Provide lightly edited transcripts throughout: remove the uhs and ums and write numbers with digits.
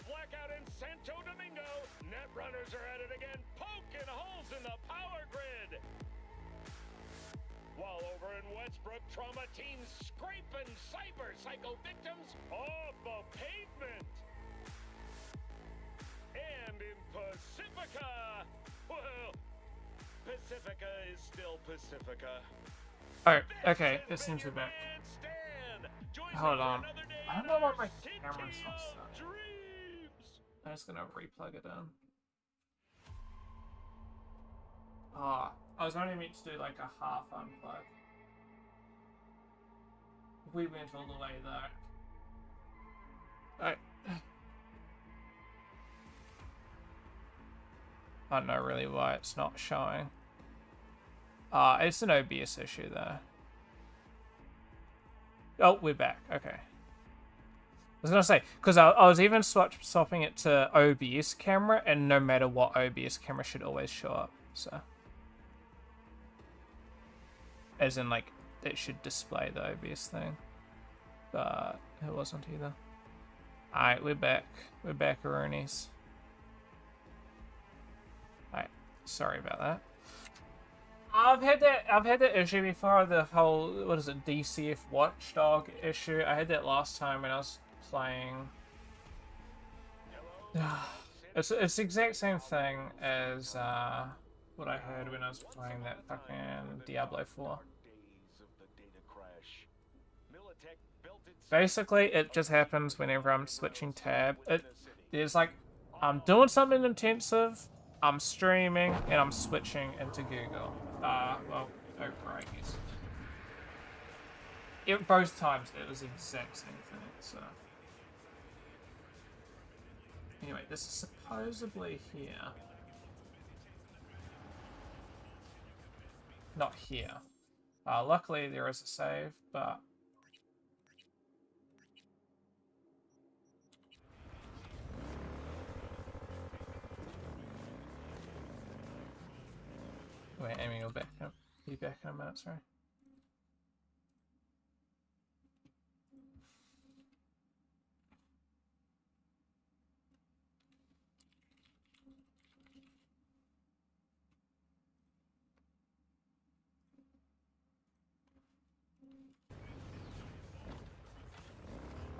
blackout in Santo Domingo. Netrunners are at it again, poking holes in the power grid. While over in Westbrook, trauma teams scraping cyber psycho victims off the pavement. And in Pacifica, well, Pacifica is still Pacifica. Oh, okay, it seems to be back. Hold on. I don't know why my camera's not set. I'm just gonna replug it in. Ah, I was only meant to do like a half unplug. We went all the way there. I don't know really why it's not showing. It's an OBS issue there. Oh, we're back. Okay. I was gonna say, because I was even swapping it to OBS camera, and no matter what, OBS camera should always show up. So, as in like it should display the OBS thing, but it wasn't either. All right, we're back. We're back, Aronies. All right, sorry about that. I've had that issue before. The whole, what is it, DCF Watchdog issue. I had that last time when I was playing. It's the exact same thing as what I heard when I was playing that fucking Diablo 4. Basically, it just happens whenever I'm switching tab. There's like, I'm doing something intensive, I'm streaming, and I'm switching into Google. Well, Opera, I guess. Both times it was the exact same thing, so. Anyway, this is supposedly here. Not here. Luckily there is a save, but... Wait, Amy will be back in a minute, sorry.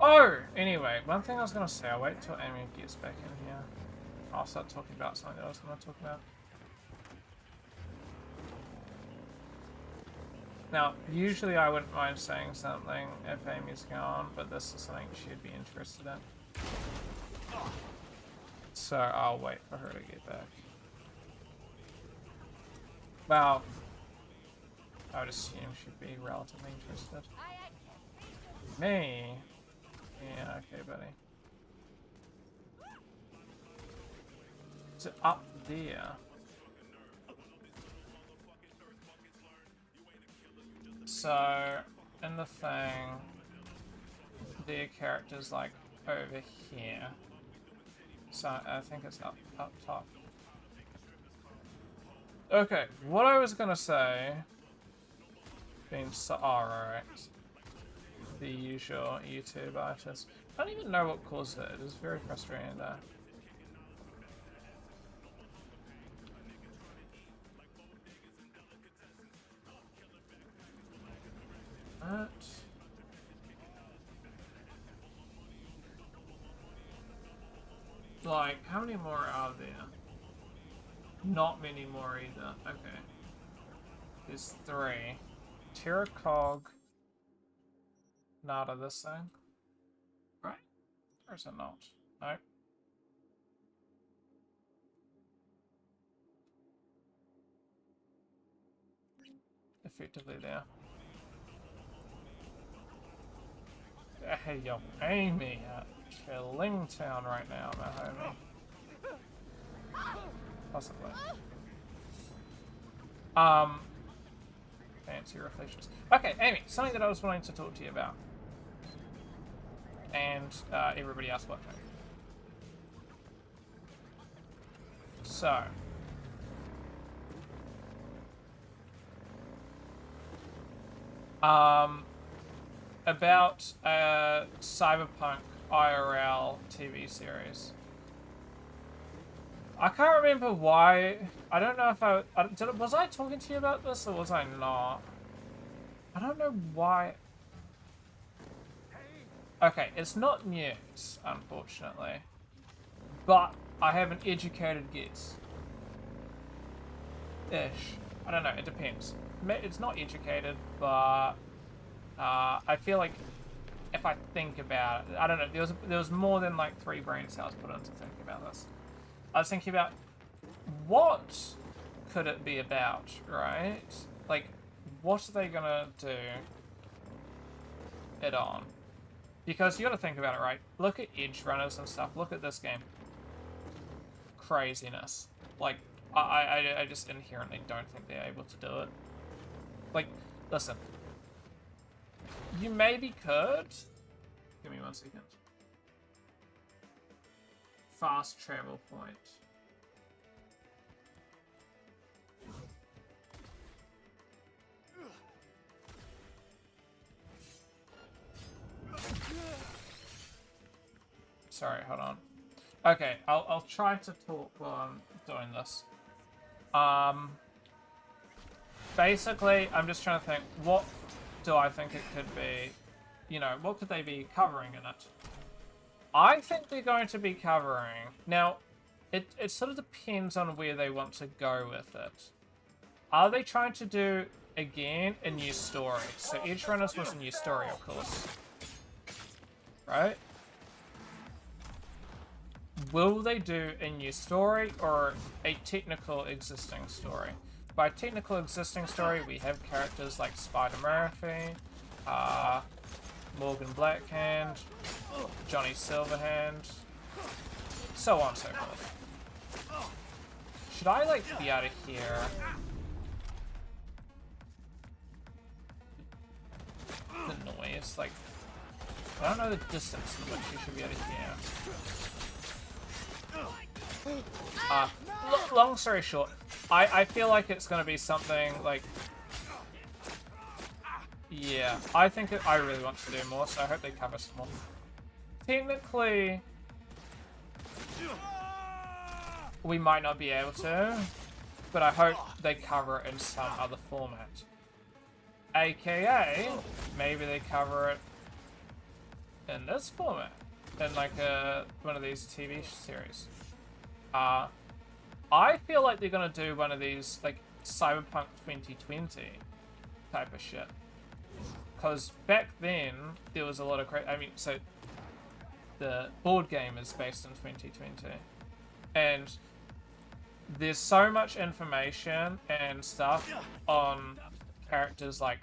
Oh! Anyway, one thing I was going to say, I'll wait till Amy gets back in here. I'll start talking about something that I was going to talk about. Now, usually I wouldn't mind saying something if Amy's gone, but this is something she'd be interested in. So I'll wait for her to get back. Well, I would assume she'd be relatively interested. Me? Yeah, okay, buddy. Is it up there? So, in the thing, their character's like over here. So I think it's up top. Okay, what I was gonna say, being so alright, the usual YouTube artist. I don't even know what caused it. It was very frustrating there. But like, how many more are there? Not many more either. Okay. There's 3. Terracog. Nada this thing. Right? Or is it not? No. Effectively there. Hey, yo, Amy at Killing Town right now, my homie. Possibly. Fancy reflections. Okay, Amy, something that I was wanting to talk to you about. And everybody else watching. So. About Cyberpunk IRL TV series. I can't remember why. I don't know if was I talking to you about this or was I not? I don't know why. Okay, it's not news, unfortunately. But I have an educated guess. Ish. I don't know, it depends. It's not educated, but I feel like if I think about it, I don't know, there was more than like 3 brain cells put into thinking about this. I was thinking about what could it be about, right? Like, what are they gonna do it on? Because you gotta think about it, right? Look at edge runners and stuff. Look at this game. Craziness. Like, I just inherently don't think they're able to do it. Like, listen. You maybe could. Give me 1 second. Fast travel point. Sorry, hold on. Okay, I'll try to talk while I'm doing this. Basically, I'm just trying to think, what do I think it could be? You know, what could they be covering in it? I think they're going to be covering... Now, it sort of depends on where they want to go with it. Are they trying to do, again, a new story? So Edge Runners was a new story, of course. Right? Will they do a new story or a technical existing story? By technical existing story, we have characters like Spider Murphy, Morgan Blackhand, Johnny Silverhand, so on and so forth. Should I, like, be out of here? The noise, like, I don't know the distance in which you should be out of here. Long story short, I feel like it's going to be something like... Yeah, I think I really want to do more, so I hope they cover some more. Technically, we might not be able to, but I hope they cover it in some other format. AKA, maybe they cover it in this format, in like one of these TV series. I feel like they're gonna do one of these like Cyberpunk 2020 type of shit. Because back then there was a lot of I mean, so the board game is based in 2020, and there's so much information and stuff on characters like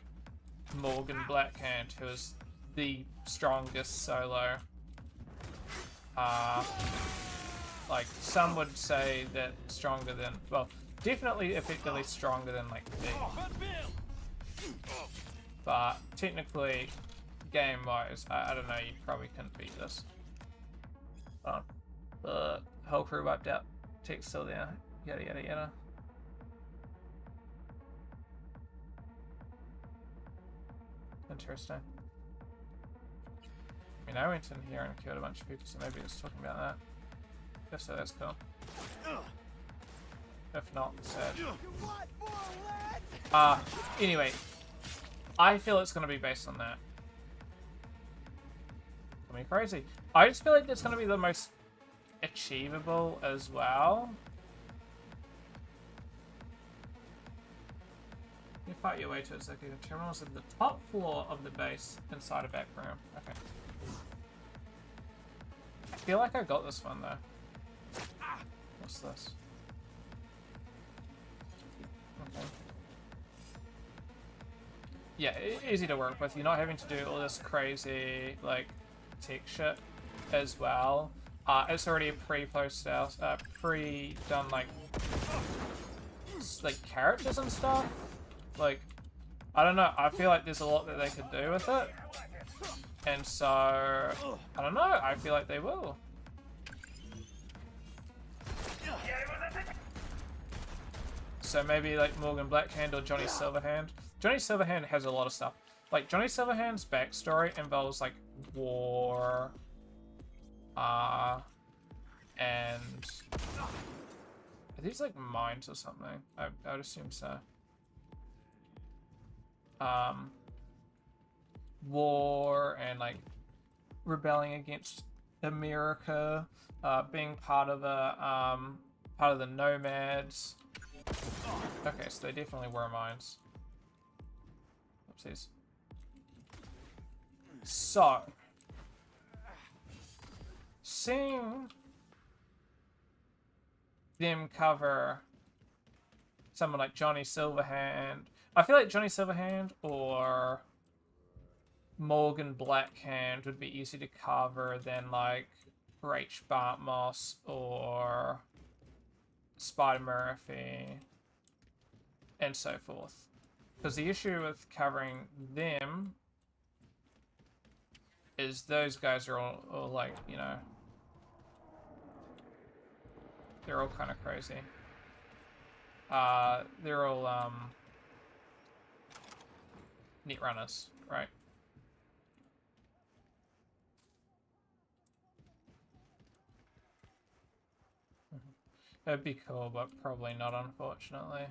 Morgan Blackhand, who is the strongest solo. Like, some would say that stronger than, well, definitely effectively stronger than, like, me. But, technically, game-wise, I don't know, you probably couldn't beat this. The whole crew wiped out, tech's still there, yada yada yada. Interesting. I mean, I went in here and killed a bunch of people, so maybe it's talking about that. If so, that's cool. If not, sad. Anyway, I feel it's going to be based on that. I mean, crazy. I just feel like it's going to be the most achievable as well. You fight your way to its located terminals at the top floor of the base inside a back room. Okay. I feel like I got this one though. What's this? Okay. Yeah, easy to work with. You're not having to do all this crazy, like, tech shit as well. It's already a pre-post out, pre-done, like characters and stuff. Like, I don't know. I feel like there's a lot that they could do with it. And so, I don't know. I feel like they will. So maybe like Morgan Blackhand or Johnny Silverhand. Johnny Silverhand has a lot of stuff. Like Johnny Silverhand's backstory involves like war, And are these like mines or something? I would assume so. War and like rebelling against America, being part of the nomads. Okay, so they definitely were mines. Oopsies. So, seeing them cover someone like Johnny Silverhand, I feel like Johnny Silverhand or Morgan Blackhand would be easier to cover than like Rach Bartmoss or Spider Murphy and so forth. Because the issue with covering them is those guys are all like, you know, they're all kind of crazy. They're all net runners, right? It'd be cool, but probably not, unfortunately.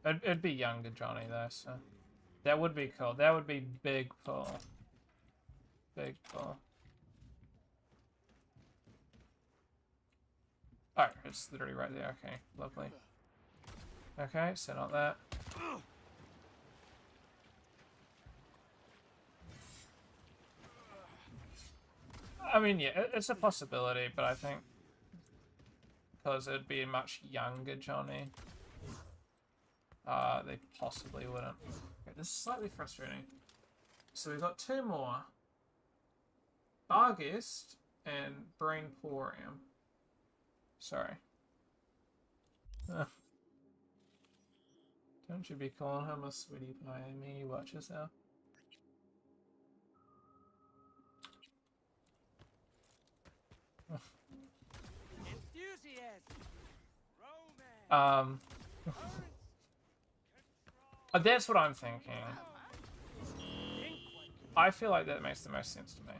It'd be younger Johnny, though, so... That would be cool. That would be big pull. Big pull. Oh, it's literally right there. Okay, lovely. Okay, so not that. I mean, yeah, it's a possibility, but I think... because it'd be a much younger Johnny. They possibly wouldn't. Okay, this is slightly frustrating. So we've got two more. Barghest and Brainporium. Sorry. Don't you be calling him a sweetie pie. I mean, you watch yourself. That's what I'm thinking. I feel like that makes the most sense to me.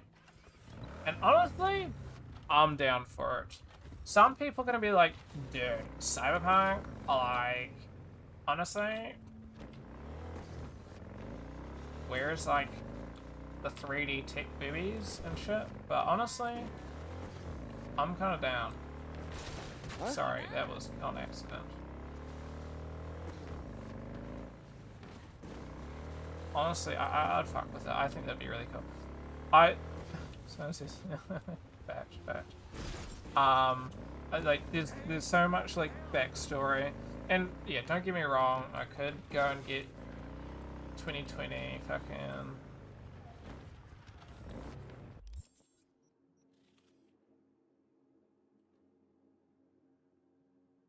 And honestly, I'm down for it. Some people are gonna be like, dude, Cyberpunk, like, honestly, where's like the 3D tech boobies and shit? But honestly, I'm kind of down. What? Sorry, that was on accident. Honestly, I'd fuck with it. I think that'd be really cool. So this is batch. Like there's so much like backstory, and yeah, don't get me wrong. I could go and get 2020 fucking.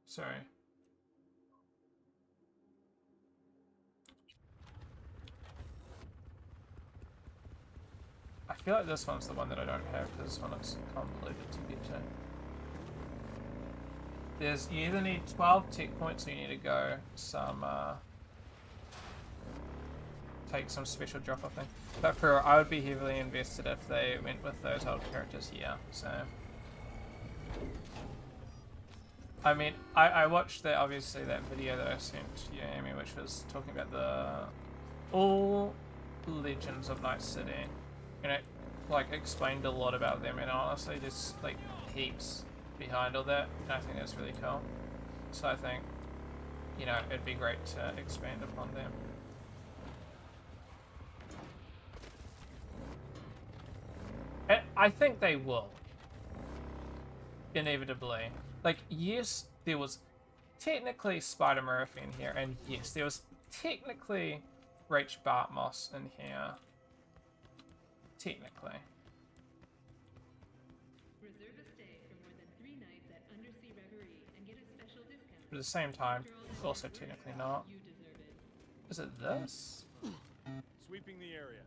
Sorry. I feel like this one's the one that I don't have because this one is convoluted to get to. You either need 12 tech points or you need to go some, take some special drop-off thing. But for I would be heavily invested if they went with those old characters, yeah, so. I mean, I watched that, obviously, that video that I sent you, Amy, which was talking about all Legends of Night City. And it, like, explained a lot about them, and honestly, there's, like, heaps behind all that, and I think that's really cool. So I think, you know, it'd be great to expand upon them. And I think they will. Inevitably. Like, yes, there was technically Spider Murphy in here, and yes, there was technically Rach Bartmoss in here. Technically. Reserve a stay for more than 3 nights at Undersea Reverie and get a special discount. But at the same time, also technically not. Is it this? Sweeping the area.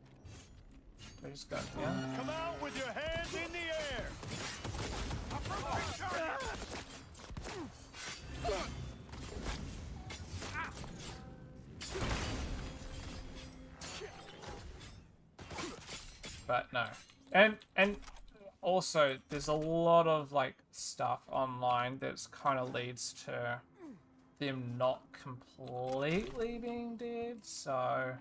I just got here. Come out with your hands in the air. But no. And also, there's a lot of like stuff online that's kind of leads to them not completely being dead, so...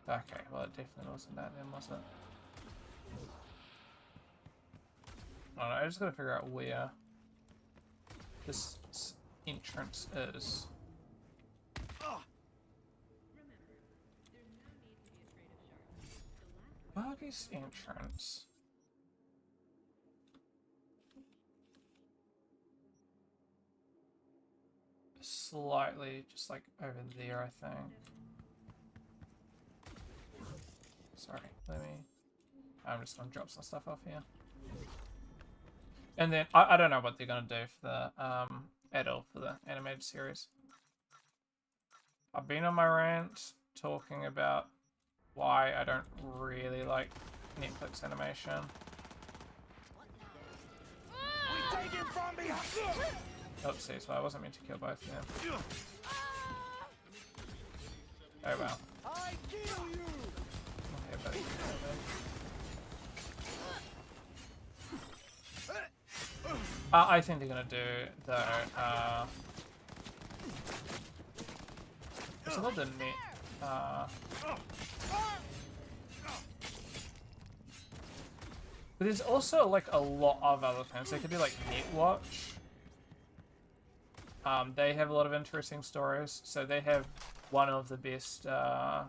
Okay, well it definitely wasn't that then, was it? I don't know, I just gotta figure out where this entrance is. Buggy's entrance. Slightly just like over there, I think. Sorry, I'm just gonna drop some stuff off here. And then I don't know what they're gonna do for the at all for the animated series. I've been on my rant talking about why I don't really like Netflix animation. Oopsies, well I wasn't meant to kill both of them. Oh well. Okay, buddy. I think they're gonna do the it's not the net but there's also like a lot of other things. They could be like Netwatch. They have a lot of interesting stories. So they have one of the best their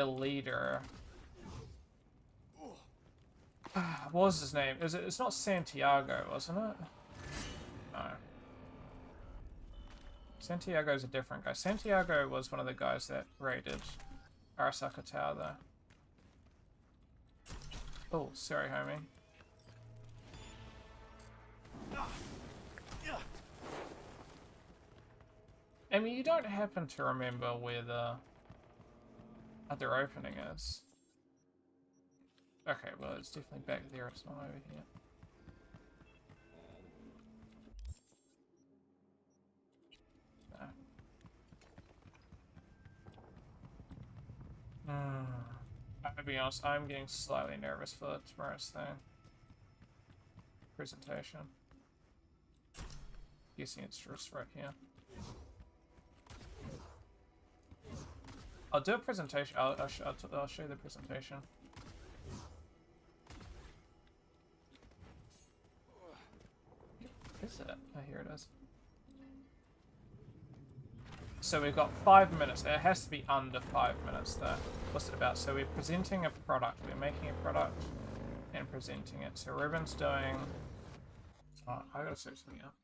leader. What was his name? It's not Santiago, wasn't it? No. Santiago's a different guy. Santiago was one of the guys that raided Arasaka Tower, though. Oh, sorry, homie. I mean, you don't happen to remember where the other opening is. Okay, well, it's definitely back there. It's not over here. No. I'll be honest, I'm getting slightly nervous for tomorrow's thing. Presentation. Guessing it's just right here. I'll do a presentation. I'll show you the presentation. Is it? Oh, here it is. So we've got 5 minutes. It has to be under 5 minutes though. What's it about? So we're presenting a product. We're making a product and presenting it. So Ruben's doing... Oh, I gotta search something up.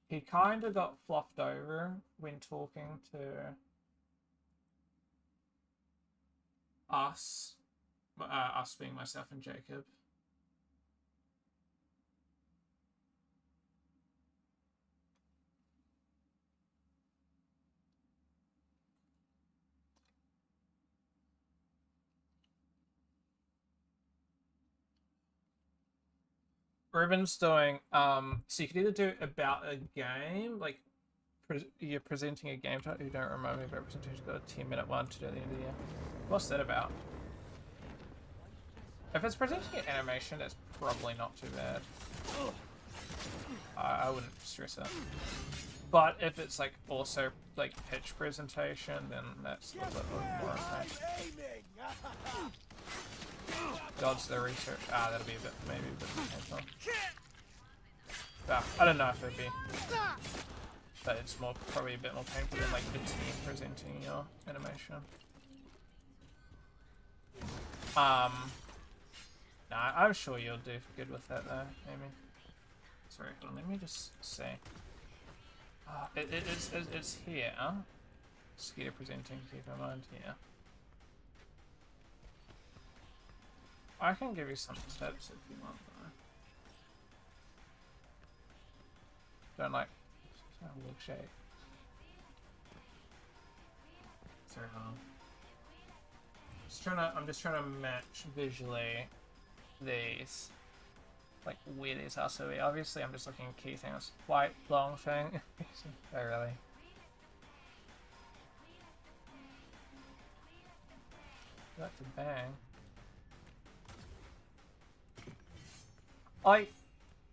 He kind of got fluffed over when talking to us. Us being myself and Jacob. Ruben's doing, so you could either do about a game, like you're presenting a game to you don't remind me about presentation, got a 10-minute one to do at the end of the year. What's that about? If it's presenting an animation, it's probably not too bad. I wouldn't stress it. But if it's like also like pitch presentation, then that's a little bit more okay. Dodge the research. That'll be a bit, maybe a bit painful. I don't know if it'd be, but it's probably a bit more painful than like the team presenting your animation. Nah, I'm sure you'll do good with that though, Amy. Sorry, hold on, let me just say. It's here. Skeeter presenting, keep in mind here. I can give you some tips if you want though. Don't like milkshake. Sorry, hold on. I'm just trying to match visually these, like where these are. So obviously I'm just looking at key things. White long thing. Oh really? to bang.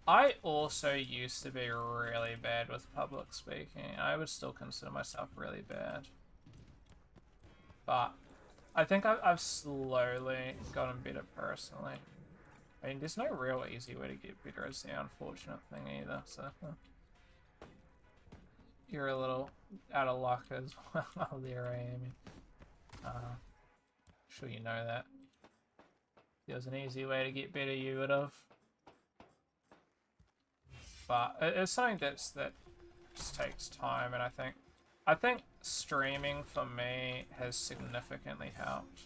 I also used to be really bad with public speaking. I would still consider myself really bad. But I think I've slowly gotten better personally. I mean, there's no real easy way to get better is the unfortunate thing either, so... You're a little out of luck as well there, Amy. Sure you know that. If there was an easy way to get better, you would have. But it's something that just takes time, and I think streaming for me has significantly helped.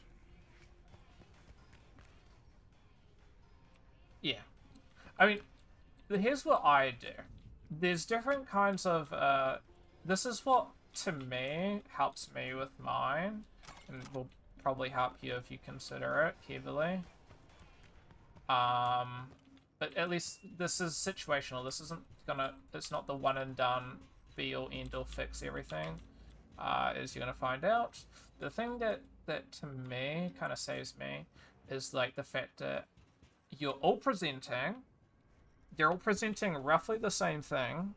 Yeah. I mean, here's what I do. There's different kinds of, this is what, to me, helps me with mine, and will probably help you if you consider it heavily. But at least this is situational. This isn't gonna, it's not the one and done, be all end all fix everything, as you're gonna find out. The thing that to me kind of saves me is like the fact that you're all presenting, they're all presenting roughly the same thing.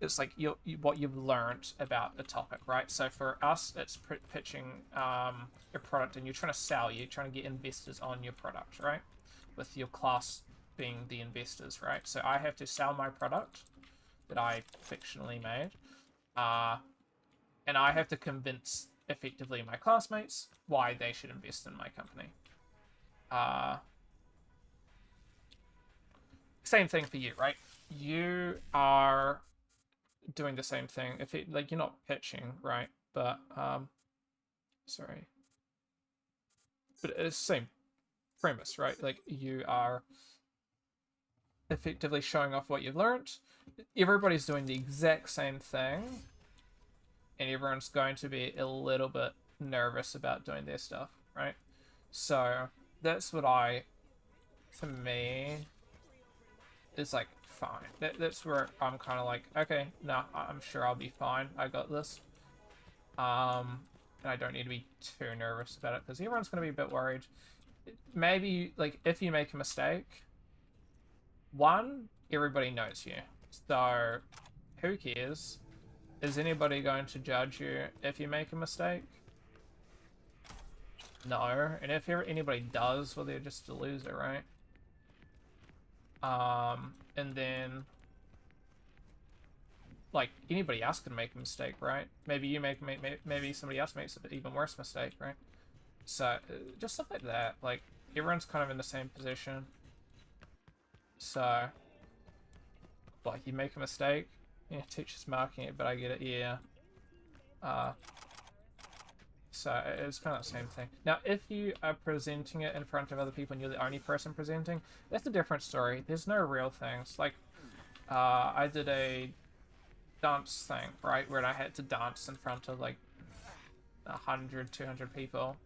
It's like what you've learned about the topic, right? So for us, it's pitching your product, and you're trying to sell, you're trying to get investors on your product, right? With your class being the investors, right? So I have to sell my product that I fictionally made, and I have to convince effectively my classmates why they should invest in my company. Same thing for you, right? You are doing the same thing. If it, like, you're not pitching, right? But sorry, but it's the same premise, right? Like, you are effectively showing off what you've learned. Everybody's doing the exact same thing, and everyone's going to be a little bit nervous about doing their stuff, right? So that's what to me, is like fine. That's where I'm kind of like, okay, no, I'm sure I'll be fine. I got this. And I don't need to be too nervous about it, because everyone's going to be a bit worried. Maybe, like, if you make a mistake, one, everybody knows you. So, who cares? Is anybody going to judge you if you make a mistake? No. And if anybody does, well, they're just a loser, right? And then, like, anybody else can make a mistake, right? Maybe you maybe somebody else makes an even worse mistake, right? So, just stuff like that. Like, everyone's kind of in the same position. So, like, you make a mistake, yeah, teacher's marking it, but I get it, yeah. So, it's kind of the same thing. Now, if you are presenting it in front of other people and you're the only person presenting, that's a different story. There's no real things. Like, I did a dance thing, right, where I had to dance in front of, like, 100, 200 people.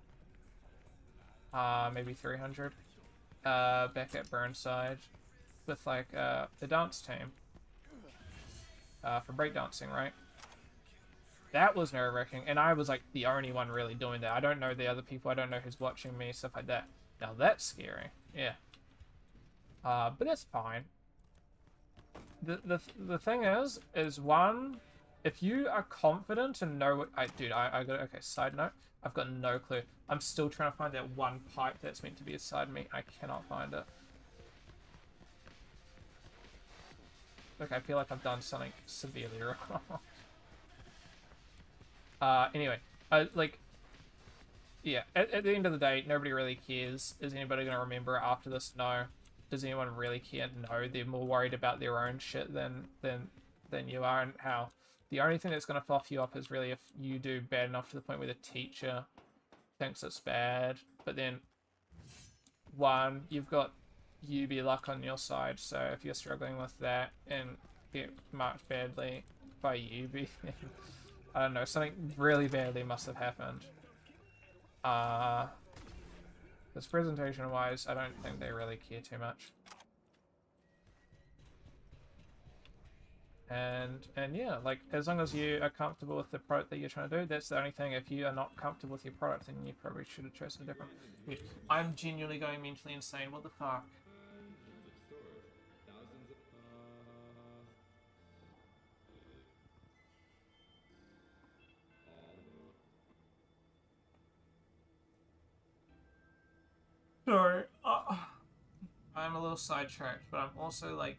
Maybe 300. Back at Burnside. With, like, the dance team. For breakdancing, right? That was nerve-wracking, and I was, like, the only one really doing that. I don't know the other people, I don't know who's watching me, stuff like that. Now that's scary, yeah. But that's fine. The thing is one, if you are confident and know what... I got... Okay, side note, I've got no clue. I'm still trying to find that one pipe that's meant to be beside me. I cannot find it. Look, I feel like I've done something severely wrong. Anyway, like, yeah, at the end of the day, nobody really cares. Is anybody going to remember it after this? No. Does anyone really care? No. They're more worried about their own shit than you are, and how the only thing that's going to fluff you up is really if you do bad enough to the point where the teacher thinks it's bad. But then, one, you've got UB luck on your side, so if you're struggling with that and get marked badly by UB, I don't know, something really badly must have happened. Because presentation-wise, I don't think they really care too much. And yeah, like as long as you are comfortable with the product that you're trying to do, that's the only thing. If you are not comfortable with your product, then you probably should have chosen a different. I'm genuinely going mentally insane. What the fuck? Sorry, I'm a little sidetracked, but I'm also like.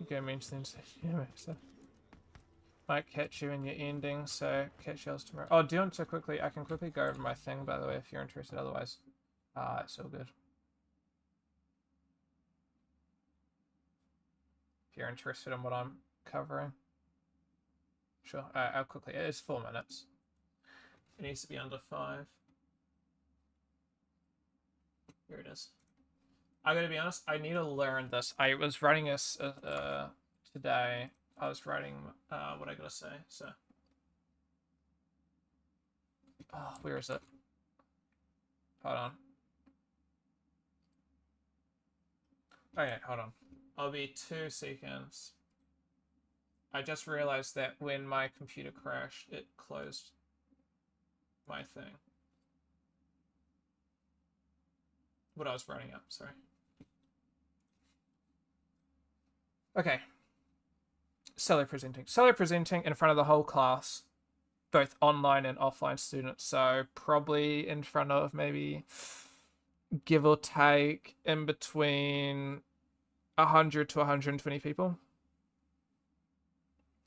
Okay, means things. Yeah, so. Might catch you in your ending, so catch yours tomorrow. Oh, do you want to quickly? I can quickly go over my thing, by the way, if you're interested. Otherwise, it's all good. If you're interested in what I'm covering, sure. I'll quickly. It is 4 minutes. It needs to be under 5. Here it is. I gotta be honest. I need to learn this. I was writing this today. I was writing what I gotta say. So, oh, where is it? Hold on. Okay, hold on. I'll be 2 seconds. I just realized that when my computer crashed, it closed my thing. What I was writing up, sorry. Okay. Solo presenting. Solo presenting in front of the whole class, both online and offline students. So probably in front of maybe, give or take, in between 100 to 120 people.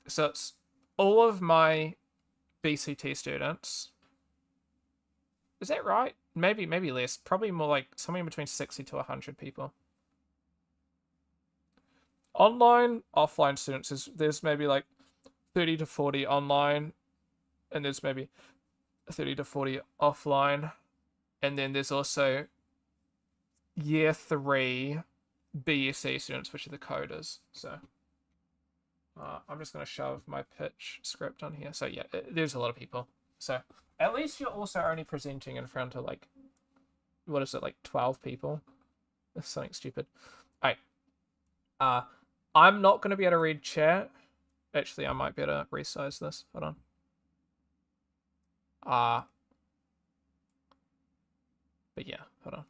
So it's all of my BCT students. Is that right? Maybe less. Probably more like somewhere between 60 to 100 people. Online, offline students, there's maybe like 30 to 40 online, and there's maybe 30 to 40 offline. And then there's also year 3 BSc students, which are the coders. So I'm just going to shove my pitch script on here. So yeah, there's a lot of people. So at least you're also only presenting in front of like, what is it, like 12 people? That's something stupid. All right. I'm not going to be able to read chat. Actually, I might be able to resize this. Hold on. But yeah, hold on.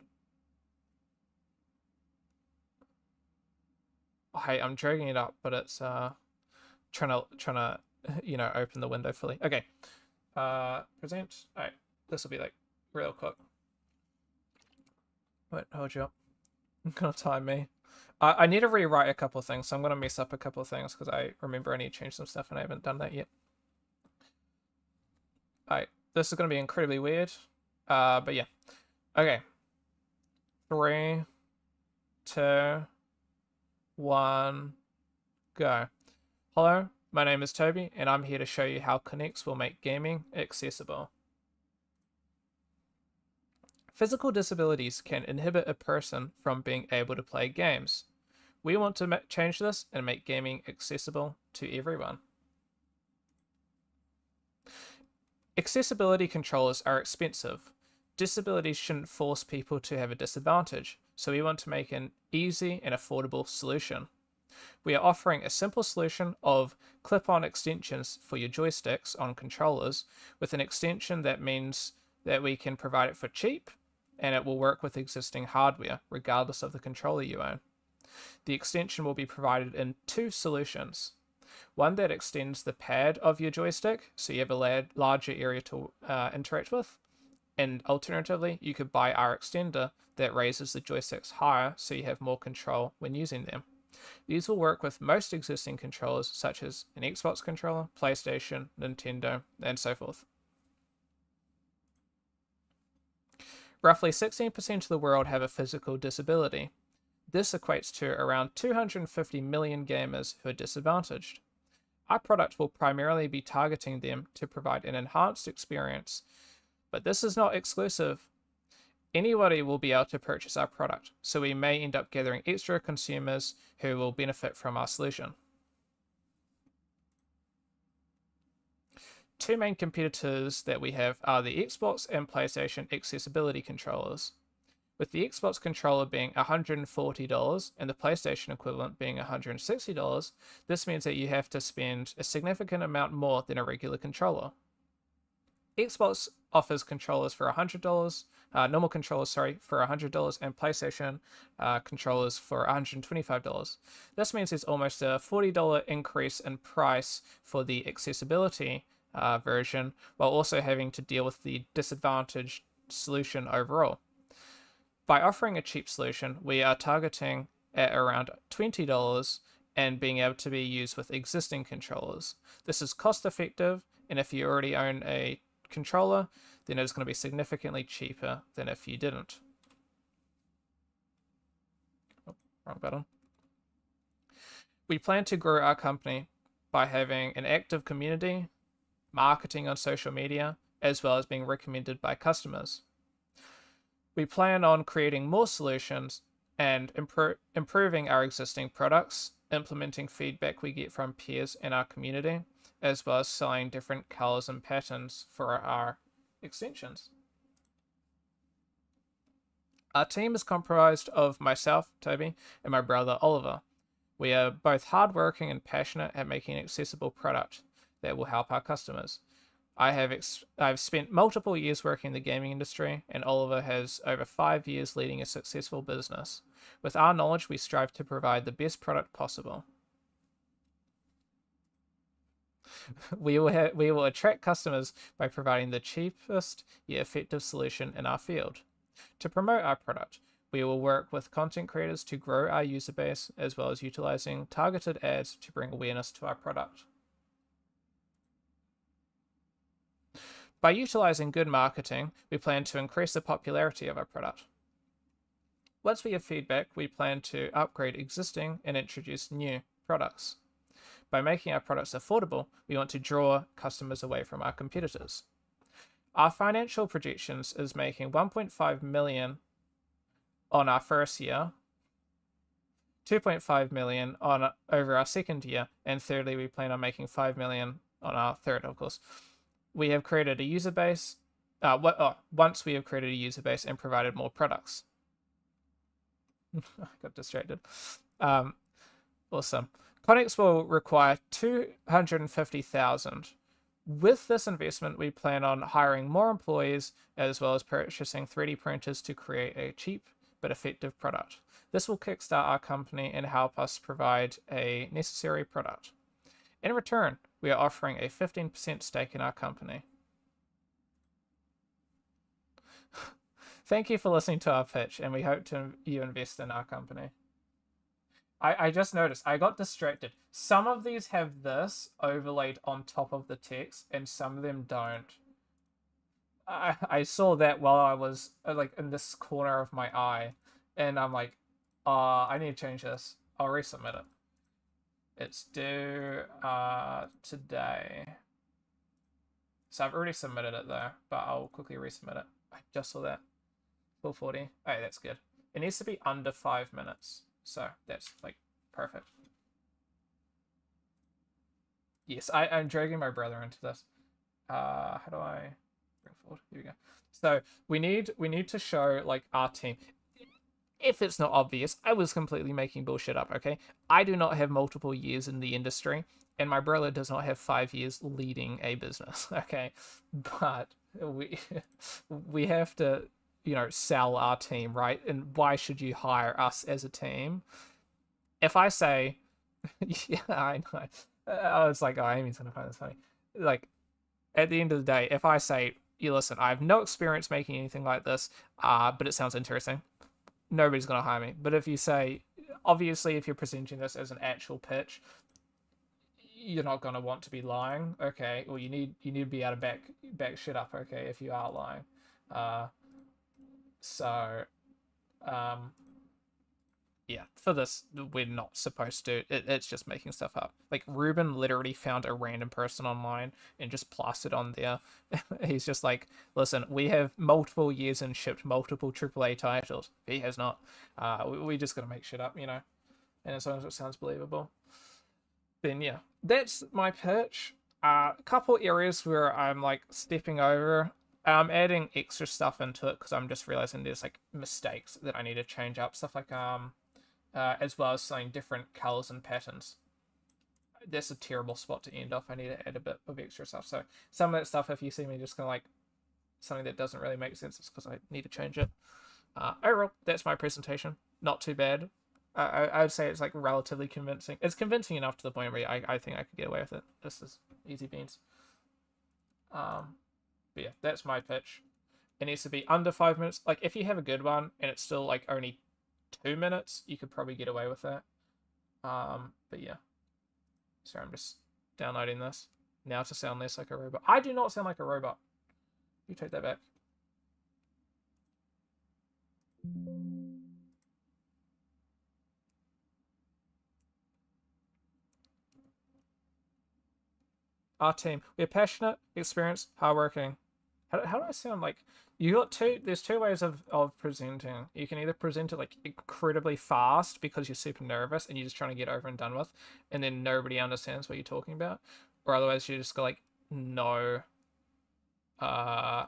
Oh, hey, I'm dragging it up, but it's trying to open the window fully. Okay. Present. All right. This will be like real quick. Wait, hold you up. I'm gonna time me. I need to rewrite a couple of things, so I'm going to mess up a couple of things because I remember I need to change some stuff and I haven't done that yet. Alright, this is going to be incredibly weird, but yeah. Okay. 3, 2, 1, go. Hello, my name is Toby, and I'm here to show you how Connex will make gaming accessible. Physical disabilities can inhibit a person from being able to play games. We want to change this and make gaming accessible to everyone. Accessibility controllers are expensive. Disabilities shouldn't force people to have a disadvantage, so we want to make an easy and affordable solution. We are offering a simple solution of clip-on extensions for your joysticks on controllers, with an extension that means that we can provide it for cheap, and it will work with existing hardware, regardless of the controller you own. The extension will be provided in 2 solutions. One that extends the pad of your joystick, so you have a larger area to interact with, and alternatively, you could buy our extender that raises the joysticks higher, so you have more control when using them. These will work with most existing controllers, such as an Xbox controller, PlayStation, Nintendo, and so forth. Roughly 16% of the world have a physical disability. This equates to around 250 million gamers who are disadvantaged. Our product will primarily be targeting them to provide an enhanced experience But this is not exclusive. Anybody will be able to purchase our product, so we may end up gathering extra consumers who will benefit from our solution. Two main competitors that we have are the Xbox and PlayStation accessibility controllers. With the Xbox controller being $140 and the PlayStation equivalent being $160, this means that you have to spend a significant amount more than a regular controller. Xbox offers controllers for $100, normal controllers, for $100, and PlayStation controllers for $125. This means there's almost a $40 increase in price for the accessibility version, while also having to deal with the disadvantaged solution overall. By offering a cheap solution, we are targeting at around $20 and being able to be used with existing controllers. This is cost effective, and if you already own a controller, then it's going to be significantly cheaper than if you didn't. Oh, wrong button. We plan to grow our company by having an active community, marketing on social media, as well as being recommended by customers. We plan on creating more solutions and improving our existing products, implementing feedback we get from peers in our community, as well as selling different colors and patterns for our extensions. Our team is comprised of myself, Toby, and my brother, Oliver. We are both hardworking and passionate at making an accessible product that will help our customers. I've spent multiple years working in the gaming industry, and Oliver has over 5 years leading a successful business. With our knowledge, we strive to provide the best product possible. We will attract customers by providing the cheapest yet effective solution in our field. To promote our product, we will work with content creators to grow our user base, as well as utilizing targeted ads to bring awareness to our product. By utilizing good marketing, we plan to increase the popularity of our product. Once we have feedback, we plan to upgrade existing and introduce new products. By making our products affordable, we want to draw customers away from our competitors. Our financial projections is making $1.5 million on our first year, $2.5 million over our second year, and thirdly, we plan on making $5 million on our third, of course. We have created a user base. Once we have created a user base and provided more products. I got distracted. Awesome. Connex will require $250,000. With this investment, we plan on hiring more employees, as well as purchasing 3D printers to create a cheap but effective product. This will kickstart our company and help us provide a necessary product. In return, we are offering a 15% stake in our company. Thank you for listening to our pitch, and we hope you invest in our company. I just noticed, I got distracted. Some of these have this overlaid on top of the text, and some of them don't. I saw that while I was like in this corner of my eye, and I'm like, I need to change this. I'll resubmit it. It's due today. So I've already submitted it though, but I'll quickly resubmit it. I just saw that. 440. Oh, that's good. It needs to be under 5 minutes. So that's like perfect. Yes, I'm dragging my brother into this. How do I bring forward? Here we go. So we need to show like our team. If it's not obvious, I was completely making bullshit up, okay? I do not have multiple years in the industry, and my brother does not have 5 years leading a business, okay? But we have to, you know, sell our team, right? And why should you hire us as a team? If I say, yeah, I know. I was like, oh, Amy's gonna find this funny. Like, at the end of the day, if I say, you listen, I have no experience making anything like this, but it sounds interesting, nobody's going to hire me. But if you say, obviously, if you're presenting this as an actual pitch, you're not going to want to be lying. Okay, well, you need to be able to back shit up. Okay, if you are lying. yeah, for this, we're not supposed to. It's just making stuff up. Like, Ruben literally found a random person online and just plastered on there. He's just like, listen, we have multiple years and shipped multiple AAA titles. He has not. We just gotta make shit up, you know? And as long as it sounds believable. Then, yeah, that's my pitch. A couple areas where I'm, like, stepping over. I'm adding extra stuff into it because I'm just realizing there's, like, mistakes that I need to change up. Stuff like, as well as saying different colors and patterns. That's a terrible spot to end off. I need to add a bit of extra stuff. So some of that stuff, if you see me just kind of like something that doesn't really make sense, it's because I need to change it. Overall, that's my presentation. Not too bad. I would say it's like relatively convincing. It's convincing enough to the point where I think I could get away with it. This is easy beans. But yeah, that's my pitch. It needs to be under 5 minutes. Like, if you have a good one and it's still like only 2 minutes, you could probably get away with that. But yeah. Sorry, I'm just downloading this now to sound less like a robot. I do not sound like a robot. You take that back. Our team. We're passionate, experienced, hardworking. How do I sound like... There's two ways of presenting. You can either present it like incredibly fast because you're super nervous and you're just trying to get over and done with, and then nobody understands what you're talking about. Or otherwise you just go like, no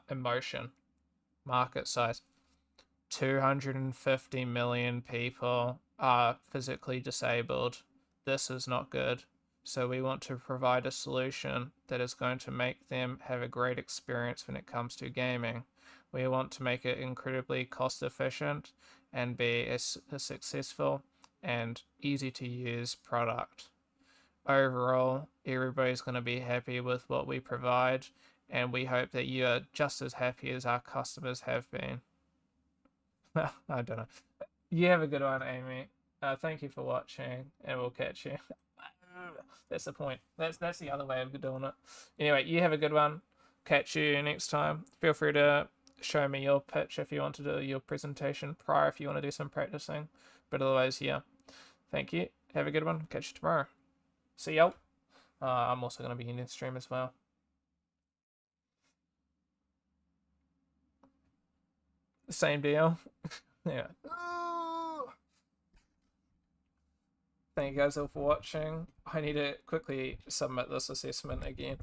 emotion. Market size. 250 million people are physically disabled. This is not good. So we want to provide a solution that is going to make them have a great experience when it comes to gaming. We want to make it incredibly cost efficient and be a successful and easy to use product. Overall, everybody's going to be happy with what we provide, and we hope that you are just as happy as our customers have been. I don't know. You have a good one, Amy. Thank you for watching, and we'll catch you. That's the point. That's the other way of doing it. Anyway, you have a good one. Catch you next time. Feel free to show me your pitch if you want to do your presentation prior if you want to do some practicing. But otherwise, yeah. Thank you. Have a good one. Catch you tomorrow. See y'all. I'm also going to be in the stream as well. Same deal. Yeah. Thank you guys all for watching. I need to quickly submit this assessment again.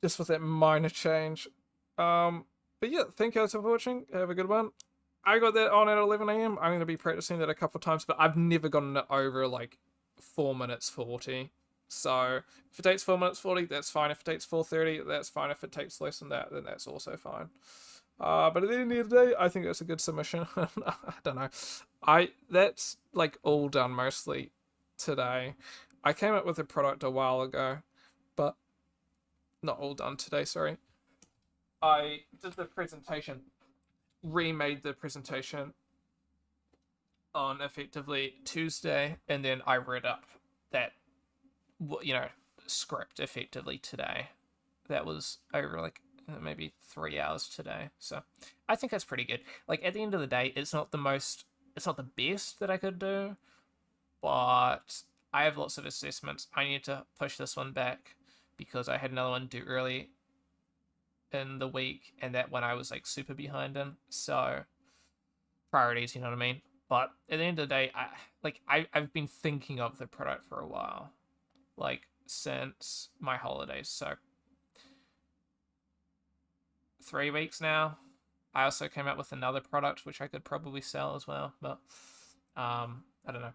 Just with that minor change. But yeah, thank you guys all for watching. Have a good one. I got that on at 11 AM. I'm going to be practicing that a couple of times, but I've never gotten it over like 4 minutes 40. So if it takes 4 minutes 40, that's fine. If it takes 4:30, that's fine. If it takes less than that, then that's also fine. But at the end of the day, I think that's a good submission. I don't know. That's like all done mostly today. I came up with a product a while ago, but not all done today, sorry. I did the presentation, remade the presentation on effectively Tuesday, and then I read up that, you know, script effectively today. That was over like maybe 3 hours today. So I think that's pretty good. Like, at the end of the day, it's not the best that I could do, but I have lots of assessments. I need to push this one back because I had another one due early in the week, and that one I was like super behind in. So priorities, you know what I mean? But at the end of the day, I've been thinking of the product for a while, like since my holidays. So 3 weeks now. I also came out with another product which I could probably sell as well, but I don't know.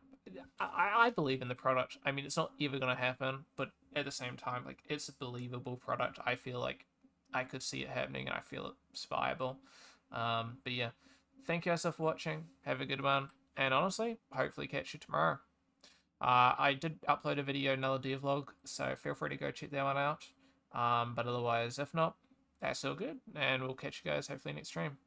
I believe in the product. I mean, it's not ever gonna happen, but at the same time, like, it's a believable product. I feel like I could see it happening, and I feel it's viable. But yeah, thank you guys for watching. Have a good one, and honestly, hopefully catch you tomorrow. I did upload a video, another devlog, so feel free to go check that one out. But otherwise, if not, that's all good, and we'll catch you guys hopefully next stream.